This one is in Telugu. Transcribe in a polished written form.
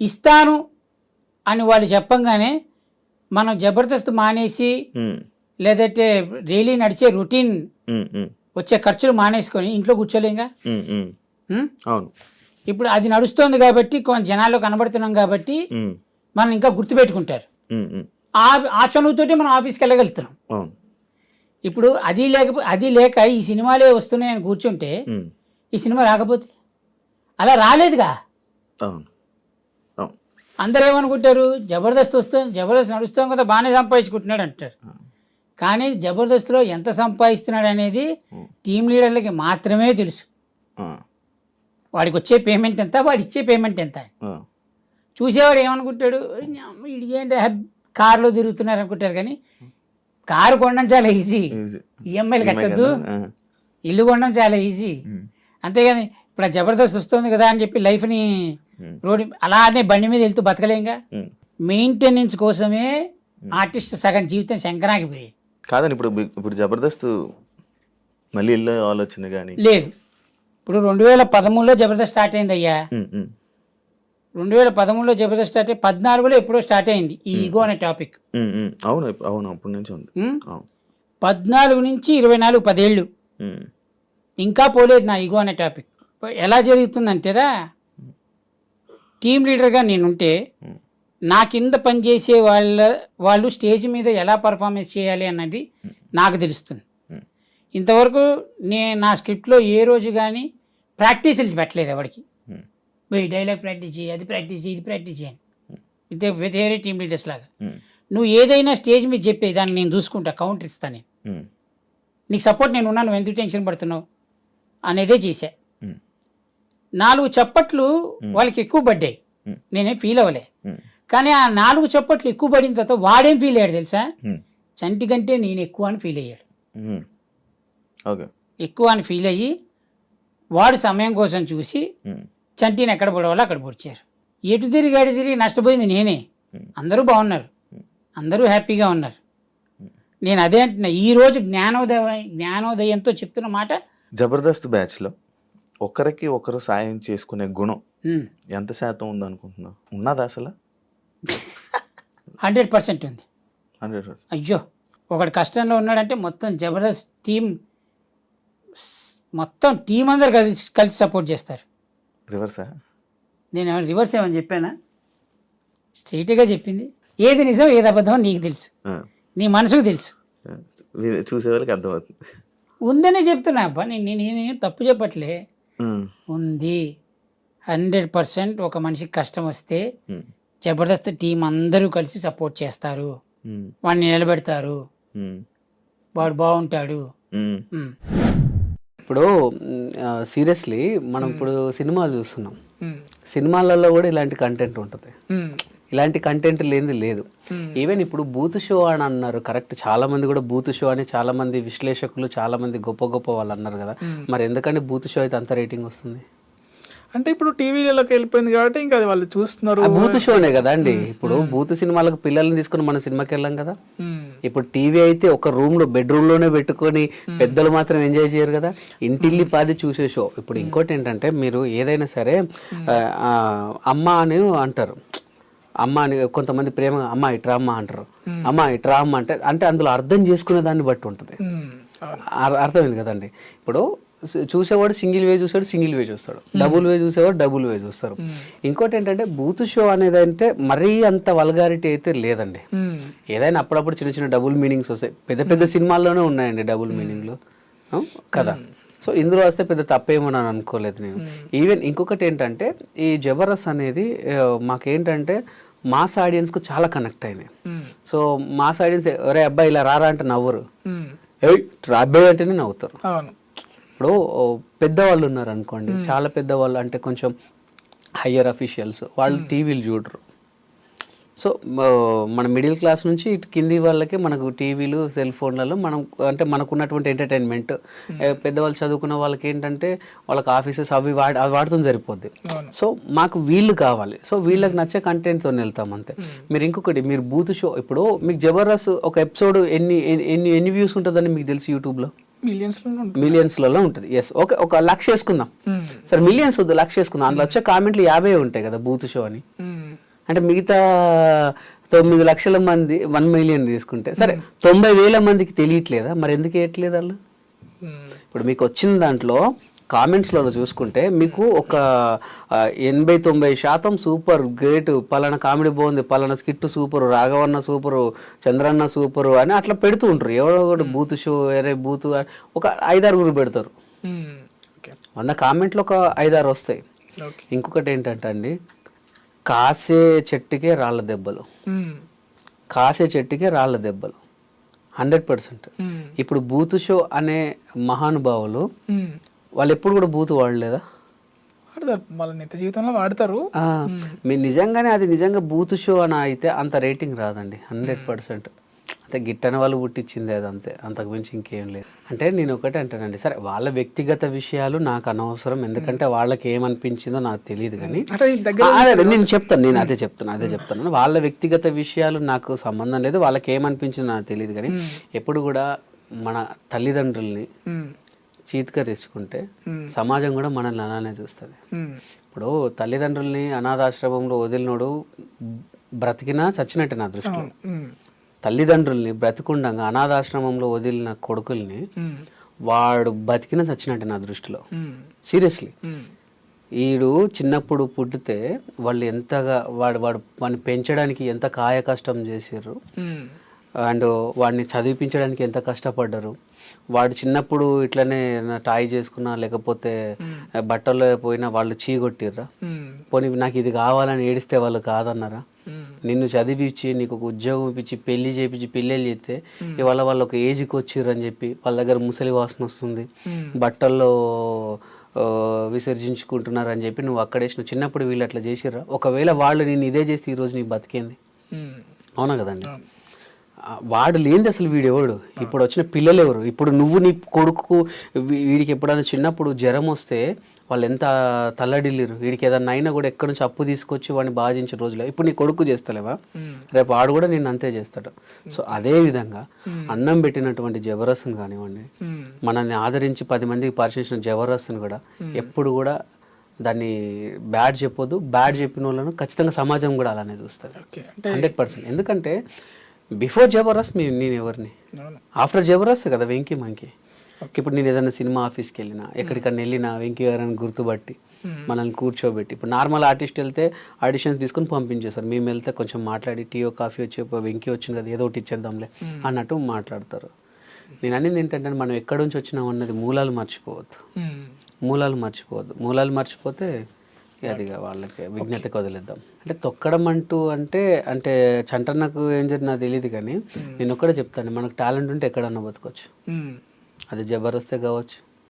ఇస్తాను అని వాళ్ళు చెప్పంగానే మనం జబర్దస్త్ మానేసి లేదంటే డైలీ నడిచే రొటీన్ వచ్చే ఖర్చులు మానేసుకొని ఇంట్లో కూర్చోలేంగా. అవును. ఇప్పుడు అది నడుస్తోంది కాబట్టి కొంచెం జనాల్లో కనబడుతున్నాం కాబట్టి మనం ఇంకా గుర్తుపెట్టుకుంటారు. ఆ చనువుతోటి మనం ఆఫీస్కి వెళ్ళగలుగుతున్నాం. అవును. ఇప్పుడు అది లేక ఈ సినిమాలే వస్తున్నాయని కూర్చుంటే ఈ సినిమా రాకపోతే అలా రాలేదుగా. అవును. అవును. అందరూ ఏమనుకుంటారు, జబర్దస్త్ నడుస్తాం కదా బాగానే సంపాదించుకుంటున్నాడు అంటారు. కానీ జబర్దస్త్లో ఎంత సంపాదిస్తున్నాడు అనేది టీం లీడర్లకి మాత్రమే తెలుసు. వాడికి వచ్చే పేమెంట్ ఎంత, వాడు ఇచ్చే పేమెంట్ ఎంత. చూసేవాడు ఏమనుకుంటాడు, ఏంటి కారులో తిరుగుతున్నారు అనుకుంటారు. కానీ కారు కొనడం చాలా ఈజీ, ఈఎంఐలు కట్టద్దు. ఇల్లు కొనడం చాలా ఈజీ. అంతేగాని ఇప్పుడు ఆ జబర్దస్త్ వస్తుంది కదా అని చెప్పి లైఫ్ని రోడ్డు అలానే బండి మీద వెళ్తూ బతకలేంగా. మెయింటెనెన్స్ కోసమే ఆర్టిస్ట్ సగం జీవితం శంకరాగిపోయేది. కాదండి, ఇప్పుడు జబర్దస్త్ మళ్ళీ వెళ్ళే ఆలోచన కానీ లేదు. ఇప్పుడు 2013లో జబర్దస్త్ స్టార్ట్ అయింది అయ్యా. 2013లో జబర్దస్త్ స్టార్ట్ అయ్యి 14లో ఎప్పుడో స్టార్ట్ అయింది ఈ ఈగో అనే టాపిక్. అవును అవును, అప్పటి నుంచి ఉంది. 14 నుంచి 24 10 ఏళ్ళు ఇంకా పోలేదు నా ఈగో అనే టాపిక్. ఎలా జరుగుతుందంటేరా, టీం లీడర్గా నేనుంటే నా కింద పనిచేసే వాళ్ళు స్టేజ్ మీద ఎలా పర్ఫార్మెన్స్ చేయాలి అన్నది నాకు తెలుస్తుంది. ఇంతవరకు నా స్క్రిప్ట్లో ఏ రోజు కానీ ప్రాక్టీసులు పెట్టలేదు ఎవరికి. ఈ డైలాగ్ ప్రాక్టీస్ చేయి, అది ప్రాక్టీస్ చేయి, ఇది ప్రాక్టీస్ చేయని. ఇదే వేరే టీం లీడర్స్ లాగా నువ్వు ఏదైనా స్టేజ్ మీద చెప్పే దాన్ని నేను చూసుకుంటా, కౌంటర్ ఇస్తాను. నేను నీకు సపోర్ట్ నేను ఉన్నాను, నువ్వు ఎందుకు టెన్షన్ పడుతున్నావు అనేదే చేశా. 4 చప్పట్లు వాళ్ళకి ఎక్కువ పడ్డాయి, నేనేం ఫీల్ అవ్వలే. కానీ ఆ 4 చప్పట్లు ఎక్కువ పడిన తర్వాత వాడేం ఫీల్ అయ్యాడు తెలుసా, చంటి కంటే నేను ఎక్కువ అని ఫీల్ అయ్యాడు. ఎక్కువ అని ఫీల్ అయ్యి వాడు సమయం కోసం చూసి చంటిని ఎక్కడ పడవాలో అక్కడ పొడిచారు. ఎటు తిరిగి నష్టపోయింది నేనే. అందరూ బాగున్నారు, అందరూ హ్యాపీగా ఉన్నారు. నేను అదే అంటున్నా, ఈరోజు జ్ఞానోదయంతో చెప్తున్న మాట, జబర్దస్త్ బ్యాచ్లో ఒకరికి ఒకరు సాయం చేసుకునే గుణం ఎంత శాతం ఉందనుకుంటున్నావు? ఉన్నదా అసలు? 100% ఉంది. 100%. అయ్యో, ఒకటి కష్టంలో ఉన్నాడంటే మొత్తం జబర్దస్త్ టీం అందరు కలిసి సపోర్ట్ చేస్తారు. రివర్సా? నేను రివర్స్ ఏమని చెప్పానా? స్ట్రైట్గా చెప్పింది. ఏది నిజం ఏది అబద్ధం నీకు తెలుసు, నీ మనసుకు తెలుసు, చూసేవాళ్ళకి అర్థమవుతుంది. ఉందనే చెప్తున్నా అబ్బా, నేను తప్పు చెప్పట్లే. ఉంది 100%. ఒక మనిషికి కష్టం వస్తే జబర్దస్త్ టీం అందరూ కలిసి సపోర్ట్ చేస్తారు, వాడిని నిలబెడతారు, వాడు బాగుంటాడు. ఇప్పుడు సీరియస్లీ మనం ఇప్పుడు సినిమాలు చూస్తున్నాం, సినిమాలలో కూడా ఇలాంటి కంటెంట్ ఉంటుంది. ఇలాంటి కంటెంట్ లేనిది లేదు. ఈవెన్ ఇప్పుడు బూత్ షో అని అన్నారు, కరెక్ట్. చాలా మంది కూడా బూత్ షో అని చాలా మంది విశ్లేషకులు, చాలా మంది గొప్ప వాళ్ళు అన్నారు కదా. మరి ఎందుకంటే బూత్ షో అయితే అంత రేటింగ్ వస్తుంది? అంటే ఇప్పుడు టీవీలోకి వెళ్ళిపోయింది కాబట్టి ఇంకా అది వాళ్ళు చూస్తున్నారు. బూత్ షోనే కదా అండి. ఇప్పుడు బూత్ సినిమాలకు పిల్లల్ని తీసుకుని మన సినిమాకి వెళ్ళాం కదా. ఇప్పుడు టీవీ అయితే ఒక బెడ్రూమ్ లోనే పెట్టుకొని పెద్దలు మాత్రం ఎంజాయ్ చేయరు కదా, ఇంటిల్లి పాది చూసే షో. ఇప్పుడు ఇంకోటి ఏంటంటే, మీరు ఏదైనా సరే అమ్మ అని అంటారు, అమ్మ అని కొంతమంది ప్రేమగా అమ్మ ఇట్రా అమ్మ అంటారు, అమ్మ ఇట్రా అమ్మ అంటే అందులో అర్థం చేసుకునే దాన్ని బట్టి ఉంటుంది. అర్థమైంది కదండి. ఇప్పుడు చూసేవాడు సింగిల్ వే చూస్తాడు, సింగిల్ వే చూస్తాడు, డబుల్ వే చూసేవాడు డబుల్ వే చూస్తారు. ఇంకోటి ఏంటంటే, బూత్ షో అనేది అంటే మరీ అంత వల్గారిటీ అయితే లేదండి. ఏదైనా అప్పుడప్పుడు చిన్న చిన్న డబుల్ మీనింగ్స్ వస్తాయి. పెద్ద సినిమాల్లోనే ఉన్నాయండి డబుల్ మీనింగ్లు కదా. సో ఇందులో వస్తే పెద్ద తప్పేమో అని అనుకోలేదు నేను. ఈవెన్ ఇంకొకటి ఏంటంటే, ఈ జబర్దస్త్ అనేది మాకేంటంటే మాస్ ఆడియన్స్కు చాలా కనెక్ట్ అయింది. సో మాస్ ఆడియన్స్ ఒరే అబ్బాయి ఇలా రారా అంటే నవ్వరు, అబ్బాయి అంటేనే నవ్వుతారు. ఇప్పుడు పెద్దవాళ్ళు ఉన్నారు అనుకోండి, చాలా పెద్దవాళ్ళు అంటే కొంచెం హయ్యర్ అఫీషియల్స్, వాళ్ళు టీవీలు చూడరు. సో మన మిడిల్ క్లాస్ నుంచి ఇటు కింది వాళ్ళకి మనకు టీవీలు, సెల్ ఫోన్లలో మనం అంటే మనకు ఉన్నటువంటి ఎంటర్టైన్మెంట్. పెద్దవాళ్ళు చదువుకున్న వాళ్ళకి ఏంటంటే వాళ్ళకి ఆఫీసెస్ అవి వాడుతుంది సరిపోద్ది. సో మాకు వీళ్ళు కావాలి, సో వీళ్ళకి నచ్చే కంటెంట్తో వెళ్తాం అంతే. మీరు ఇంకొకటి, మీరు బూత్ షో, ఇప్పుడు మీకు జబర్దస్త్ ఒక ఎపిసోడ్ ఎన్ని వ్యూస్ ఉంటుందని మీకు తెలుసు? యూట్యూబ్లో మిలియన్స్లలో ఉంటుంది. ఎస్, ఓకే, ఒక 1,00,000 వేసుకుందాం సరే, మిలియన్స్ వద్దు, 1,00,000 వేసుకుందాం. అందులో వచ్చే కామెంట్లు 50 ఉంటాయి కదా బూత్ షో అని. అంటే మిగతా 9 లక్షల మంది 1 మిలియన్ తీసుకుంటే సరే 90,000 మందికి తెలియట్లేదా? మరి ఎందుకు వేయట్లేదు వాళ్ళు? ఇప్పుడు మీకు వచ్చిన దాంట్లో కామెంట్స్లో చూసుకుంటే మీకు ఒక 80-90% సూపర్ గ్రేట్, పలానా కామెడీ బాగుంది, పలానా స్కిట్ సూపర్, రాఘవన్న సూపరు, చంద్రన్న సూపరు అని అట్లా పెడుతూ ఉంటారు. ఎవరో ఒకటి బూత్ షో, ఎరే బూత్ ఒక 5-6 పెడతారు. 100 కామెంట్లు ఒక 5-6 వస్తాయి. ఇంకొకటి ఏంటంటే అండి, కాసే చెట్టుకే రాళ్ళ దెబ్బలు, కాసే చెట్టుకే రాళ్ళ దెబ్బలు 100%. ఇప్పుడు బూత్ షో అనే మహానుభావులు వాళ్ళు ఎప్పుడు కూడా బూత్ వాడలేదా? వాడతారు, వాళ్ళ నిత్య జీవితంలో వాడతారు. మీరు నిజంగానే అది నిజంగా బూత్ షో అని అయితే అంత రేటింగ్ రాదండి 100%. అంటే గిట్టని వాళ్ళు పుట్టించింది అది అంతే, అంతకు మించి ఇంకేం లేదు. అంటే నేను ఒకటే అంటానండి, సరే వాళ్ళ వ్యక్తిగత విషయాలు నాకు అనవసరం, ఎందుకంటే వాళ్ళకి ఏమనిపించిందో నాకు తెలియదు. కానీ నేను చెప్తాను, నేను అదే చెప్తాను, వాళ్ళ వ్యక్తిగత విషయాలు నాకు సంబంధం లేదు, వాళ్ళకి ఏమనిపించిందో నాకు తెలియదు. కానీ ఎప్పుడు కూడా మన తల్లిదండ్రుల్ని చీత్కరించుకుంటే సమాజం కూడా మనల్ని అలానే చూస్తుంది. ఇప్పుడు తల్లిదండ్రుల్ని అనాథాశ్రమంలో వదిలినోడు బ్రతికినా చచ్చినట్టే నా దృష్టిలో. తల్లిదండ్రుల్ని బ్రతికుండగా అనాథాశ్రమంలో వదిలిన కొడుకుల్ని వాడు బతికినా చచ్చినట్టే నా దృష్టిలో. సీరియస్లీ, వీడు చిన్నప్పుడు పుట్టితే వాళ్ళు ఎంతగా వాడిని పెంచడానికి ఎంత కాయ కష్టం చేసారు, అండ్ వాడిని చదివించడానికి ఎంత కష్టపడ్డారు. వాడు చిన్నప్పుడు ఇట్లనే టాయ్ చేసుకున్నా లేకపోతే బట్టల్లో పోయినా వాళ్ళు చీగొట్టిర్రా? పోనీ నాకు ఇది కావాలని ఏడిస్తే వాళ్ళు కాదన్నారా? నిన్ను చదివించి నీకు ఒక ఉద్యోగం ఇప్పించి పెళ్లి చేయించి పెళ్ళిళ్ళు చేస్తే ఇవాళ వాళ్ళు ఒక ఏజ్కి వచ్చిర్రు అని చెప్పి వాళ్ళ దగ్గర ముసలి వాసన వస్తుంది, బట్టల్లో విసర్జించుకుంటున్నారు అని చెప్పి నువ్వు అక్కడేసిన చిన్నప్పుడు వీళ్ళు అట్లా చేసిర్రా? ఒకవేళ వాళ్ళు నేను ఇదే చేస్తే ఈరోజు నీ బతికేంది? అవునా కదండి? వాడు లేనిది అసలు వీడెవడు? ఇప్పుడు వచ్చిన పిల్లలు ఎవరు? ఇప్పుడు నువ్వు నీ కొడుకు వీడికి ఎప్పుడైనా చిన్నప్పుడు జ్వరం వస్తే వాళ్ళు ఎంత తల్లడిల్లిరు, వీడికి ఏదన్నా అయినా కూడా ఎక్కడి నుంచి అప్పు తీసుకొచ్చి వాడిని బాధించిన రోజులు. ఇప్పుడు నీ కొడుకు చేస్తలేవా? రేపు వాడు కూడా నేను అంతే చేస్తాడు. సో అదే విధంగా అన్నం పెట్టినటువంటి జబర్దస్త్ని కానివ్వండి, మనల్ని ఆదరించి 10 మందికి పరిచయించిన జబర్దస్త్ని కూడా ఎప్పుడు కూడా దాన్ని బ్యాడ్ చెప్పొద్దు. బ్యాడ్ చెప్పిన వాళ్ళను ఖచ్చితంగా సమాజం కూడా అలానే చూస్తుంది 100%. ఎందుకంటే బిఫోర్ జబర్దస్త్ నేను ఎవరిని, ఆఫ్టర్ జబర్దస్త్ కదా వెంకీ మంకీ. ఇప్పుడు నేను ఏదైనా సినిమా ఆఫీస్కి వెళ్ళినా, ఎక్కడికన్నా వెళ్ళినా వెంకీ గారిని గుర్తుపట్టి మనల్ని కూర్చోబెట్టి, ఇప్పుడు నార్మల్ ఆర్టిస్ట్ వెళ్తే ఆడిషన్స్ తీసుకుని పంపించేస్తారు, మేము వెళ్తే కొంచెం మాట్లాడి టీయో కాఫీ వచ్చి వెంకీ వచ్చింది కదా ఏదో ఒకటి ఇచ్చేద్దాంలే అన్నట్టు మాట్లాడతారు. నేను అనేది ఏంటంటే మనం ఎక్కడి నుంచి వచ్చినాం అన్నది మూలాలు మర్చిపోవద్దు. మూలాలు మర్చిపోతే అదిగా వాళ్ళకి విజ్ఞతకు వదిలేద్దాం. అంటే తొక్కడం అంటే చంటన్నకు ఏం జరిగినా తెలియదు, కానీ నేను ఒక్కడే చెప్తాను, మనకు టాలెంట్ ఉంటే ఎక్కడన్నా బతకొచ్చు. అది జబర్దస్తే కావచ్చు,